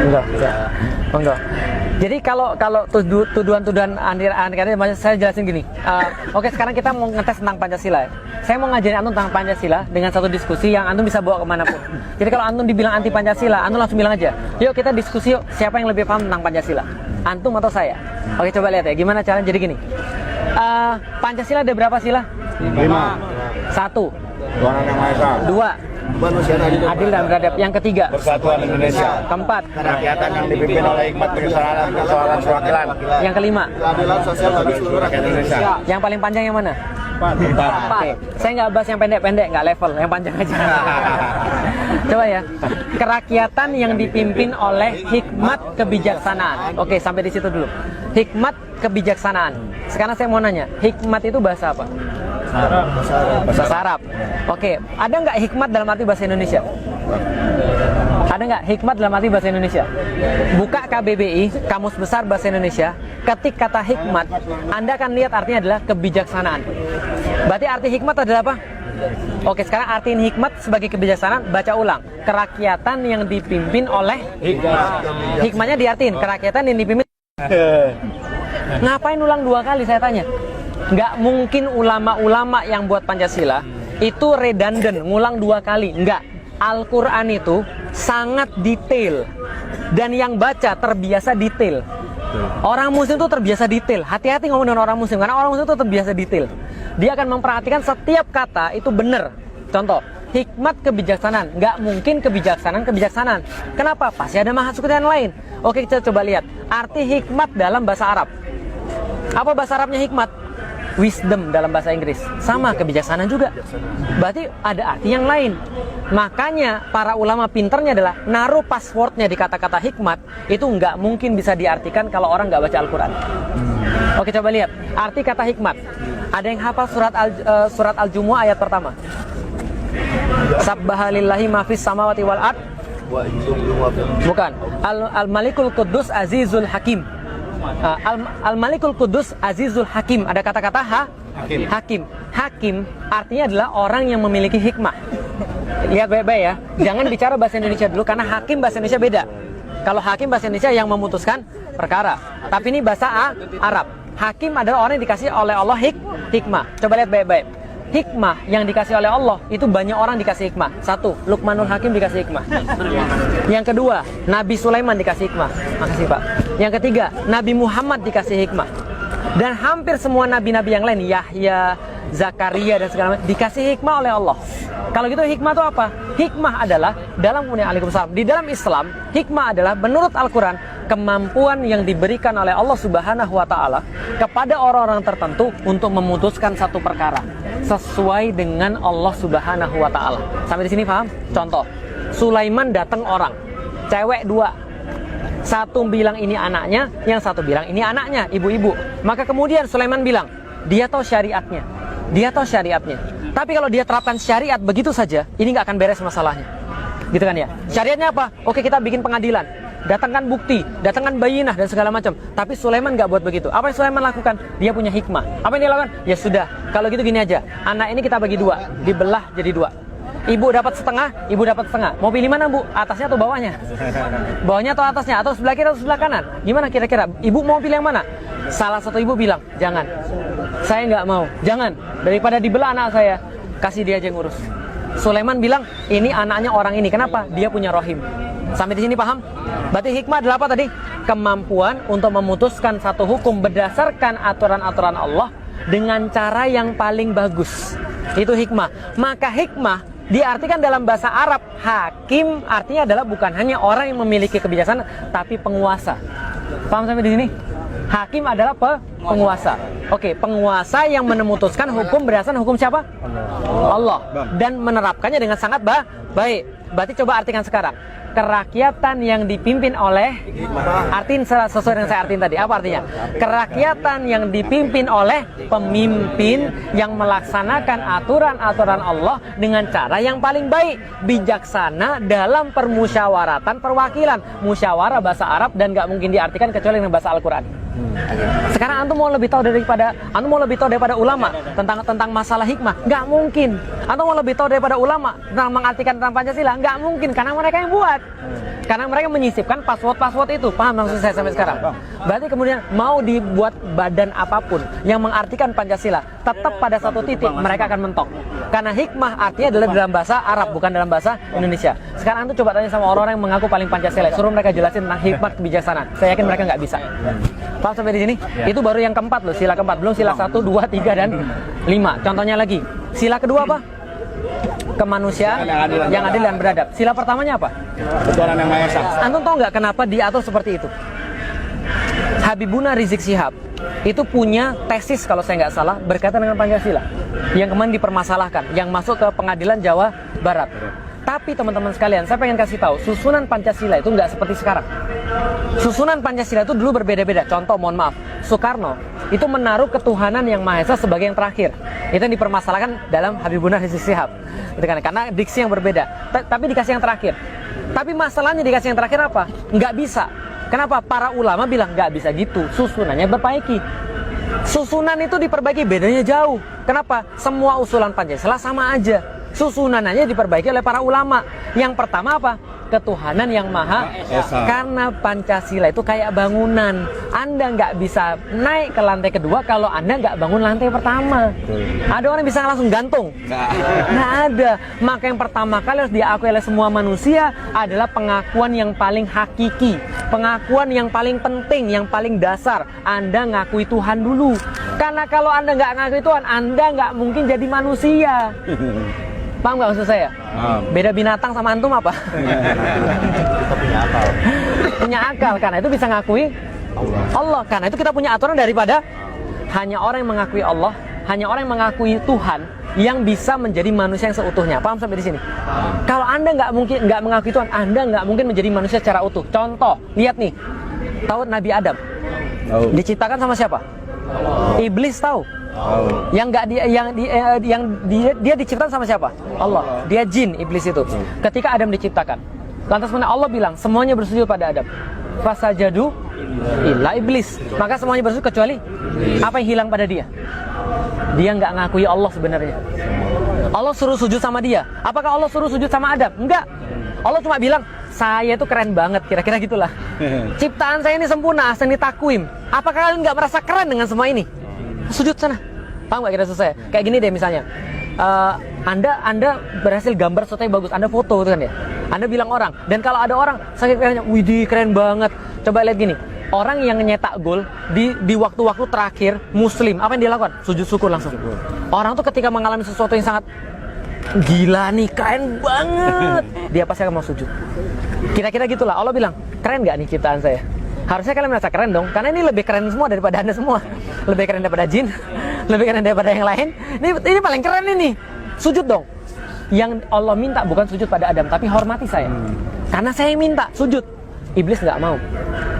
Enggak. Enggak. Jadi kalau tuduhan-tuduhan anti saya jelasin gini. Oke, sekarang kita mau ngetes tentang Pancasila. Saya mau ngajarin antum tentang Pancasila dengan satu diskusi yang antum bisa bawa kemanapun. Jadi kalau antum dibilang anti Pancasila, antum langsung bilang aja, yuk kita diskusi yuk, siapa yang lebih paham tentang Pancasila, antum atau saya? Oke, coba lihat ya, gimana caranya. Jadi gini, Pancasila ada berapa sila? 5. 1. Tuhan Yang Maha Esa. 2. Adil dan beradab. Yang ketiga, Persatuan Indonesia. keempat, Kerakyatan yang dipimpin oleh hikmat kebesaran persoalan perwakilan. yang kelima, Keadilan sosial bagi seluruh rakyat Indonesia. yang paling panjang yang mana? 4. Oke, saya nggak bahas yang pendek-pendek, nggak level, yang panjang aja. Coba ya, kerakyatan yang dipimpin oleh hikmat kebijaksanaan. Oke, sampai di situ dulu. Hikmat kebijaksanaan. Sekarang saya mau nanya, hikmat itu bahasa apa? Bahasa Arab. Oke, ada nggak hikmat dalam arti bahasa Indonesia? Ada nggak hikmat dalam arti bahasa Indonesia? Buka KBBI, Kamus Besar Bahasa Indonesia, ketik kata hikmat, Anda akan lihat artinya adalah kebijaksanaan. Berarti arti hikmat adalah apa? Oke, sekarang artiin hikmat sebagai kebijaksanaan, baca ulang. Kerakyatan yang dipimpin oleh hikmatnya diartiin, kerakyatan yang dipimpin. Ngapain ulang 2 kali, saya tanya? Nggak mungkin ulama-ulama yang buat Pancasila itu redundant, ngulang 2 kali. Nggak. Al-Quran itu sangat detail. Dan yang baca terbiasa detail. Orang muslim itu terbiasa detail. Hati-hati ngomong dengan orang muslim, karena orang muslim itu terbiasa detail. Dia akan memperhatikan setiap kata itu benar. Contoh, hikmat kebijaksanaan. Nggak mungkin kebijaksanaan. Kenapa? Pasti ada maksud yang lain. Oke, kita coba lihat. Arti hikmat dalam bahasa Arab. Apa bahasa Arabnya hikmat? Wisdom dalam bahasa Inggris. Sama, kebijaksanaan juga. Berarti ada arti yang lain. Makanya para ulama pinternya adalah naruh passwordnya di kata-kata hikmat. Itu nggak mungkin bisa diartikan kalau orang nggak baca Al-Quran. Oke, coba lihat. Arti kata hikmat. Ada yang hafal surat Al-Jumu'ah ayat pertama? Sabbahalillahi mafis samawati wal ard. Bukan. Al-Malikul Quddus Azizul Hakim. Al-Malikul Quddus Azizul Hakim. Ada kata-kata Hakim. Hakim artinya adalah orang yang memiliki hikmah. Lihat baik-baik ya. Jangan bicara bahasa Indonesia dulu, karena hakim bahasa Indonesia beda. Kalau hakim bahasa Indonesia yang memutuskan perkara. Tapi ini bahasa Arab. Hakim adalah orang yang dikasih oleh Allah hikmah. Coba lihat baik-baik. Hikmah yang dikasih oleh Allah itu banyak orang dikasih hikmah. 1, Luqmanul Hakim dikasih hikmah. Yang kedua, Nabi Sulaiman dikasih hikmah. Makasih Pak. Yang ketiga, Nabi Muhammad dikasih hikmah. Dan hampir semua nabi-nabi yang lain, Yahya, Zakaria dan segala macam, dikasih hikmah oleh Allah. Kalau gitu hikmah itu apa? Hikmah adalah di dalam Islam, hikmah adalah menurut Al-Quran kemampuan yang diberikan oleh Allah Subhanahu wa Ta'ala kepada orang-orang tertentu untuk memutuskan satu perkara sesuai dengan Allah Subhanahu wa Ta'ala. Sampai di sini paham? Contoh, Sulaiman datang orang, cewek 2. Satu bilang ini anaknya, yang satu bilang ini anaknya, ibu-ibu. Maka kemudian Sulaiman bilang, dia tahu syariatnya. Tapi kalau dia terapkan syariat begitu saja, ini nggak akan beres masalahnya. Gitu kan ya? Syariatnya apa? Oke, kita bikin pengadilan. Datangkan bukti, datangkan bayinah dan segala macam. Tapi Sulaiman nggak buat begitu. Apa yang Sulaiman lakukan? Dia punya hikmah. Apa yang dia lakukan? Ya sudah, kalau gitu gini aja. Anak ini kita bagi 2, dibelah jadi 2. Ibu dapat setengah, ibu dapat setengah. Mau pilih mana Bu? Atasnya atau bawahnya? Bawahnya atau atasnya? Atau sebelah kiri atau sebelah kanan? Gimana kira-kira? Ibu mau pilih yang mana? Salah satu ibu bilang, jangan. Saya nggak mau. Jangan. Daripada dibelah anak saya, kasih dia aja yang ngurus. Sulaiman bilang, ini anaknya orang ini. Kenapa? Dia punya rohim. Sampai di sini paham? Berarti hikmah adalah apa tadi? Kemampuan untuk memutuskan satu hukum berdasarkan aturan-aturan Allah dengan cara yang paling bagus. Itu hikmah. Maka hikmah diartikan dalam bahasa Arab, hakim artinya adalah bukan hanya orang yang memiliki kebijaksanaan, tapi penguasa. Paham sampai di sini? Hakim adalah penguasa. Oke, penguasa yang memutuskan hukum berdasarkan hukum siapa? Allah. Dan menerapkannya dengan sangat baik. Berarti coba artikan sekarang. Kerakyatan yang dipimpin oleh, artiin sesuai dengan saya artiin tadi. Apa artinya? Kerakyatan yang dipimpin oleh pemimpin yang melaksanakan aturan-aturan Allah dengan cara yang paling baik, bijaksana dalam permusyawaratan perwakilan. Musyawarah bahasa Arab dan nggak mungkin diartikan kecuali dengan bahasa Al-Quran. Sekarang antum mau lebih tahu daripada ulama tentang masalah hikmah? Nggak mungkin. Antum mau lebih tahu daripada ulama tentang mengartikan tentang Pancasila? Nggak mungkin, karena mereka yang buat. Karena mereka menyisipkan password itu. Paham maksud saya sampai sekarang? Berarti kemudian mau dibuat badan apapun yang mengartikan Pancasila, tetap pada satu titik mereka akan mentok. Karena hikmah artinya adalah dalam bahasa Arab, bukan dalam bahasa Indonesia. Sekarang antum coba tanya sama orang-orang yang mengaku paling Pancasila, suruh mereka jelasin tentang hikmah kebijaksanaan. Saya yakin mereka nggak bisa. Paham sampai di sini? Itu baru yang keempat loh, sila keempat. Belum sila 1, 2, 3, dan 5. Contohnya lagi. Sila kedua apa? Kemanusiaan yang adil dan beradab. Sila pertamanya apa? Ketuhanan yang Maha Esa. Antum tahu nggak kenapa diatur seperti itu? Habibuna Rizik Syihab itu punya tesis kalau saya nggak salah berkaitan dengan Pancasila yang kemarin dipermasalahkan, yang masuk ke pengadilan Jawa Barat. Tapi teman-teman sekalian, saya pengen kasih tahu, susunan Pancasila itu nggak seperti sekarang. Susunan Pancasila itu dulu berbeda-beda. Contoh, mohon maaf, Soekarno itu menaruh ketuhanan yang Maha Esa sebagai yang terakhir. Itu yang dipermasalahkan dalam Habibuna Rizik Syihab. Itu karena diksi yang berbeda. Tapi dikasih yang terakhir. Tapi masalahnya dikasih yang terakhir apa? Nggak bisa. Kenapa? Para ulama bilang nggak bisa gitu. Susunannya berperbaiki. Susunan itu diperbaiki, bedanya jauh. Kenapa? Semua usulan Pancasila sama aja. Susunannya diperbaiki oleh para ulama. Yang pertama apa? Ketuhanan yang Maha Esa. Karena Pancasila itu kayak bangunan. Anda nggak bisa naik ke lantai kedua kalau Anda nggak bangun lantai pertama. Ada orang yang bisa langsung gantung? Nggak ada. Maka yang pertama kali harus diakui oleh semua manusia adalah pengakuan yang paling hakiki, pengakuan yang paling penting, yang paling dasar. Anda ngakui Tuhan dulu. Karena kalau Anda nggak ngakui Tuhan, Anda nggak mungkin jadi manusia. Paham nggak maksud saya? Beda binatang sama antum apa? Kita punya akal. Punya akal, karena itu bisa ngakui Allah. Karena itu kita punya aturan daripada hanya orang yang mengakui Allah, hanya orang yang mengakui Tuhan yang bisa menjadi manusia yang seutuhnya. Paham sampai di sini? Kalau Anda nggak mengakui Tuhan, Anda nggak mungkin menjadi manusia secara utuh. Contoh, lihat nih, tahu Nabi Adam diciptakan sama siapa? Iblis, tahu? Yang dia diciptakan sama siapa? Allah. Dia jin, iblis itu. Ketika Adam diciptakan, lantas mana Allah bilang semuanya bersujud pada Adam. Fasajadu illa iblis. Maka semuanya bersujud kecuali apa yang hilang pada dia? Dia nggak ngakui Allah sebenarnya. Allah suruh sujud sama dia. Apakah Allah suruh sujud sama Adam? Enggak. Allah cuma bilang, saya itu keren banget, kira-kira gitulah. Ciptaan saya ini sempurna, ahsani takwim. Apakah kalian nggak merasa keren dengan semua ini? Sujud sana. Paham gak kira-kira saya? Kayak gini deh misalnya, Anda berhasil gambar sesuatu yang bagus, Anda foto itu kan ya. Anda bilang orang, dan kalau ada orang sakit kerennya, widih keren banget. Coba lihat gini, orang yang nyetak gol di waktu-waktu terakhir Muslim, apa yang dia lakukan? Sujud syukur langsung. Orang tuh ketika mengalami sesuatu yang sangat gila nih, keren banget, dia pasti akan mau sujud. Kira-kira gitulah. Allah bilang, keren gak nih ciptaan saya? Harusnya kalian merasa keren dong, karena ini lebih keren semua daripada Anda semua. Lebih keren daripada jin, lebih keren daripada yang lain. Ini paling keren ini. Sujud dong. Yang Allah minta bukan sujud pada Adam, tapi hormati saya. Karena saya yang minta sujud. Iblis nggak mau.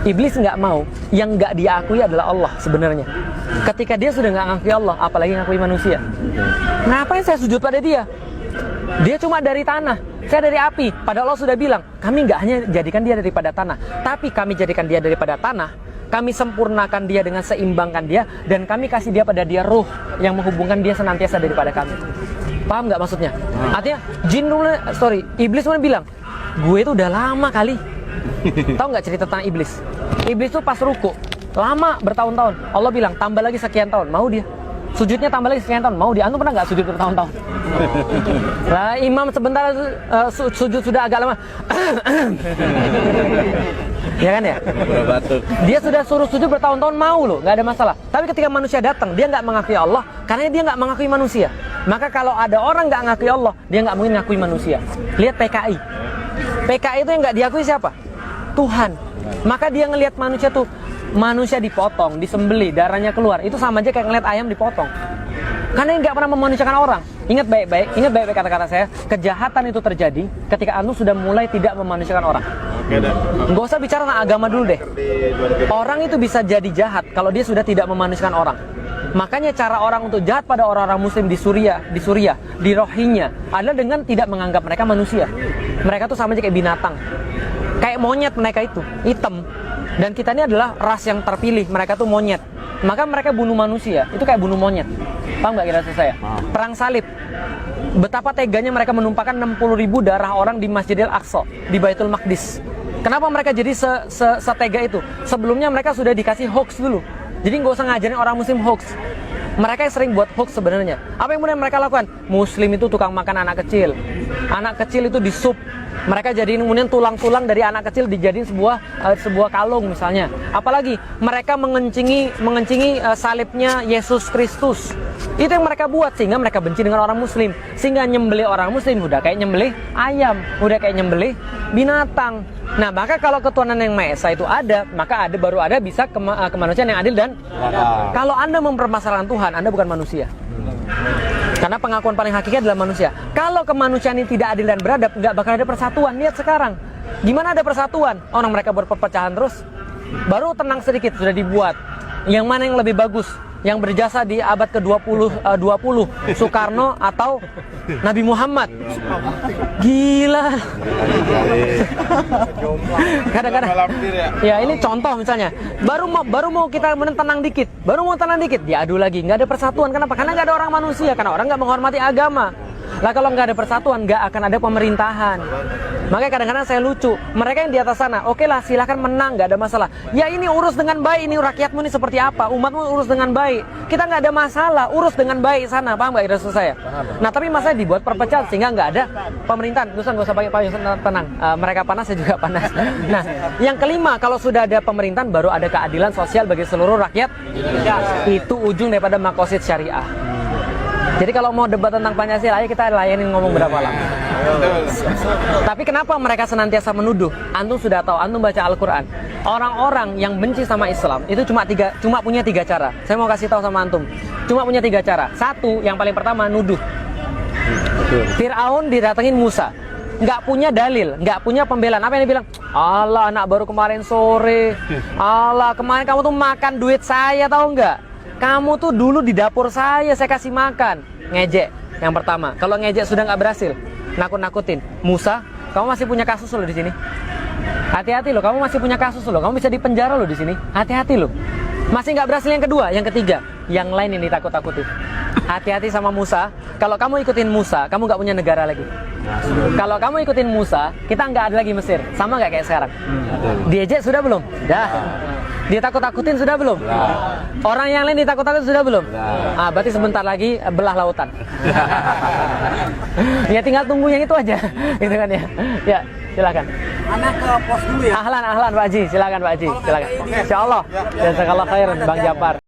Iblis nggak mau. Yang nggak diakui adalah Allah sebenarnya. Ketika dia sudah nggak ngakui Allah, apalagi ngakui manusia. Ngapain saya sujud pada dia? Dia cuma dari tanah, saya dari api. Padahal Allah sudah bilang, kami nggak hanya jadikan dia daripada tanah, tapi kami jadikan dia daripada tanah. Kami sempurnakan dia dengan seimbangkan dia, dan kami kasih dia pada dia ruh yang menghubungkan dia senantiasa daripada kami. Paham nggak maksudnya? Artinya iblis pun bilang, gue itu udah lama kali. Tahu nggak cerita tentang iblis? Iblis tuh pas ruku, lama bertahun-tahun. Allah bilang, tambah lagi sekian tahun, mau dia. Sujudnya tambah lagi sekian tahun, mau dia. Antum pernah nggak sujud bertahun-tahun? Lah imam sebentar sujud sudah agak lama. Ya kan ya? Dia sudah suruh sujud bertahun-tahun, mau loh, nggak ada masalah. Tapi ketika manusia datang, dia nggak mengakui Allah, karena dia nggak mengakui manusia. Maka kalau ada orang nggak ngakui Allah, dia nggak mungkin ngakui manusia. Lihat PKI. PKI itu yang nggak diakui siapa? Tuhan. Maka dia ngelihat manusia tuh, manusia dipotong, disembelih, darahnya keluar. Itu sama aja kayak ngeliat ayam dipotong. Karena nggak pernah memanusiakan orang. Ingat baik-baik kata-kata saya. Kejahatan itu terjadi ketika antum sudah mulai tidak memanusiakan orang. Nggak usah bicara tentang agama dulu deh. Orang itu bisa jadi jahat kalau dia sudah tidak memanusiakan orang. Makanya cara orang untuk jahat pada orang-orang Muslim di Suriah, di Rohingya adalah dengan tidak menganggap mereka manusia. Mereka tuh sama aja kayak binatang. Kayak monyet mereka itu, hitam. Dan kita ini adalah ras yang terpilih, mereka tuh monyet. Maka mereka bunuh manusia, itu kayak bunuh monyet. Paham nggak kira-kira saya? Perang salib. Betapa teganya mereka menumpahkan 60.000 darah orang di Masjidil Aqsa, di Baitul Maqdis. Kenapa mereka jadi setega itu? Sebelumnya mereka sudah dikasih hoax dulu. Jadi nggak usah ngajarin orang muslim hoax. Mereka yang sering buat hoax sebenarnya. Apa yang kemudian mereka lakukan? Muslim itu tukang makan anak kecil. Anak kecil itu disup. Mereka jadiin kemudian tulang-tulang dari anak kecil dijadiin sebuah kalung misalnya. Apalagi mereka mengencingi salibnya Yesus Kristus. Itu yang mereka buat sehingga mereka benci dengan orang muslim. Sehingga nyembelih orang muslim udah kayak nyembelih ayam, udah kayak nyembelih binatang. Nah, maka kalau ketuhanan yang Maha Esa itu ada, maka baru ada bisa kemanusiaan yang adil dan kalau Anda mempermasalahkan Tuhan, Anda bukan manusia. Karena pengakuan paling hakiki adalah manusia. Kalau kemanusiaan ini tidak adil dan beradab, nggak bakal ada persatuan. Lihat sekarang, gimana ada persatuan? Orang mereka buat perpecahan terus. Baru tenang sedikit sudah dibuat. Yang mana yang lebih bagus? Yang berjasa di abad ke-20, Soekarno atau Nabi Muhammad? Gila. Kadang-kadang. Ya ini contoh misalnya. Baru mau kita tenang dikit. Diadu lagi. Nggak ada persatuan. Kenapa? Karena nggak ada orang manusia. Karena orang nggak menghormati agama. Lah kalau nggak ada persatuan, nggak akan ada pemerintahan. Makanya kadang-kadang saya lucu. Mereka yang di atas sana, oke lah silahkan menang, nggak ada masalah. Ya ini urus dengan baik, ini rakyatmu ini seperti apa, umatmu urus dengan baik. Kita nggak ada masalah, urus dengan baik sana, paham nggak Rasul saya? Nah tapi masalah dibuat perpecahan sehingga nggak ada pemerintahan. Terusan nggak usah pakai payung, tenang. Mereka panas, saya juga panas. Nah yang kelima, kalau sudah ada pemerintahan, baru ada keadilan sosial bagi seluruh rakyat. Itu ujung daripada makosid syariah. Jadi kalau mau debat tentang Pancasila, ayo kita layanin ngomong berapa lama. Tapi kenapa mereka senantiasa menuduh? Antum sudah tahu, antum baca Al-Quran. Orang-orang yang benci sama Islam itu cuma punya 3 cara. Saya mau kasih tahu sama antum. Cuma punya 3 cara. Satu, yang paling pertama nuduh. Fir'aun didatengin Musa, nggak punya dalil, nggak punya pembelaan. Apa yang dia bilang? Allah, anak baru kemarin sore. Allah, kemarin kamu tuh makan duit saya, tahu nggak? Kamu tuh dulu di dapur saya kasih makan. Ngejek yang pertama. Kalau ngejek sudah nggak berhasil, nakut-nakutin. Musa, kamu masih punya kasus loh di sini. Hati-hati loh, kamu masih punya kasus loh. Kamu bisa dipenjara loh di sini. Hati-hati loh. Masih nggak berhasil yang kedua, yang ketiga. Yang lain ini takut-takutin. Hati-hati sama Musa. Kalau kamu ikutin Musa, kamu nggak punya negara lagi. Kalau kamu ikutin Musa, kita nggak ada lagi Mesir. Sama nggak kayak sekarang? Diejek sudah belum? Dah. Dia takut-takutin sudah belum? Orang yang lain ditakut-takutin sudah belum? Ah, berarti sebentar lagi belah lautan. Ya tinggal tunggu yang itu aja, gitu kan ya. Ya, silakan. Anak ke pos dulu ya. Ahlan Pak Haji, silakan Pak Haji, silakan. Insyaallah. Jazakallah khairan Bang Japar.